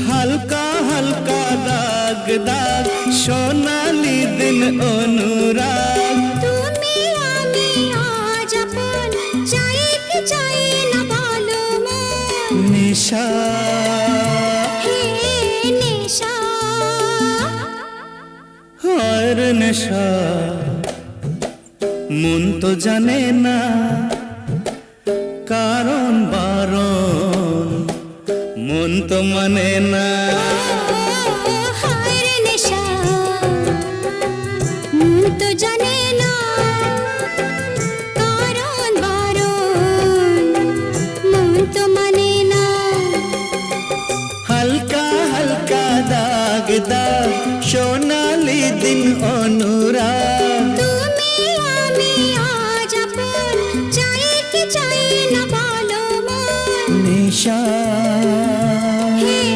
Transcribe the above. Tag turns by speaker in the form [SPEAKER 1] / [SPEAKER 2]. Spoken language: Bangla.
[SPEAKER 1] হালকা হালকা দাগ দাগ সোনালি দিন অনুরাগ
[SPEAKER 2] তুমি আমি আজ আপন চাই কি চাই না বলো মন
[SPEAKER 1] নিশা
[SPEAKER 2] হে নেশা
[SPEAKER 1] আর নেশা মন তো জানে না কারণ বারণ মন তো মানে না
[SPEAKER 2] হায় রে নেশা মন তো জানে না কারণ বারণ মন তো মানে না
[SPEAKER 1] হালকা হালকা দাগ দাগ সোনালি দিন অনুরাগ
[SPEAKER 2] তুমি আমি আজ আপন চাই কি চাই না বলো মন
[SPEAKER 1] নিশা